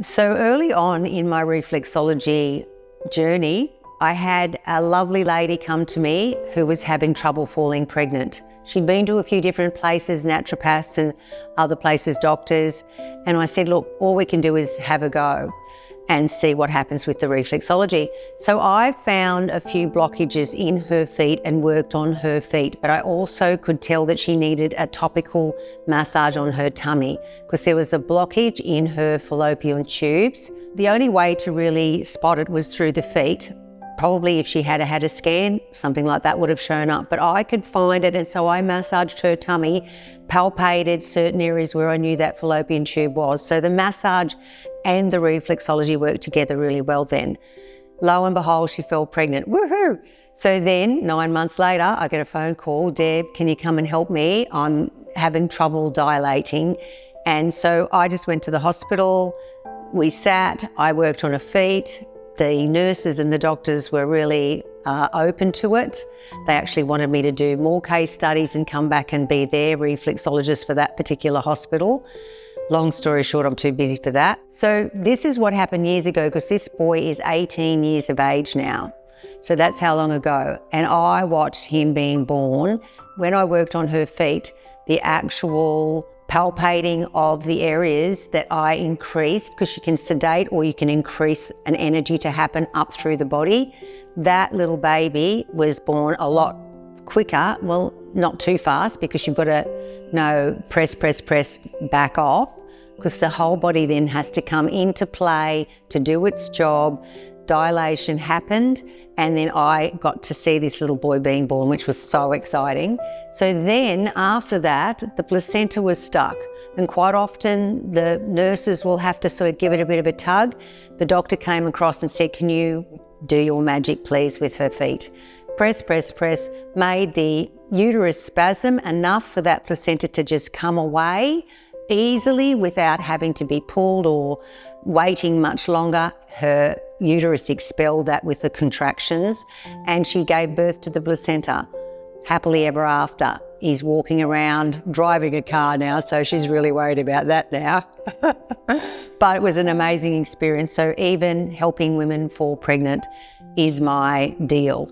So early on in my reflexology journey, I had a lovely lady come to me who was having trouble falling pregnant. She'd been to a few different places, naturopaths and other places, doctors, and I said, look, all we can do is have a go and see what happens with the reflexology. So I found a few blockages in her feet and worked on her feet, but I also could tell that she needed a topical massage on her tummy because there was a blockage in her fallopian tubes. The only way to really spot it was through the feet. Probably if she had had a scan, something like that would have shown up, but I could find it, and so I massaged her tummy, palpated certain areas where I knew that fallopian tube was. So the massage and the reflexology worked together really well then. Lo and behold, she fell pregnant. Woohoo! So then 9 months later, I get a phone call, Deb, can you come and help me? I'm having trouble dilating. And so I just went to the hospital, we sat, I worked on her feet. The nurses and the doctors were really open to it. They actually wanted me to do more case studies and come back and be their reflexologist for that particular hospital. Long story short, I'm too busy for that. So this is what happened years ago, because this boy is 18 years of age now. So that's how long ago. And I watched him being born. When I worked on her feet, the actual palpating of the areas that I increased, because you can sedate or you can increase an energy to happen up through the body. That little baby was born a lot quicker, well, not too fast, because you've got to press, back off, because the whole body then has to come into play to do its job. Dilation happened, and then I got to see this little boy being born, which was so exciting. So then after that, the placenta was stuck, and quite often the nurses will have to sort of give it a bit of a tug. The doctor came across and said, can you do your magic please with her feet? Press, made the uterus spasm enough for that placenta to just come away easily without having to be pulled or waiting much longer. Her uterus expelled that with the contractions, and she gave birth to the placenta. Happily ever after. He's walking around driving a car now, so she's really worried about that now. But it was an amazing experience. So even helping women fall pregnant is my deal.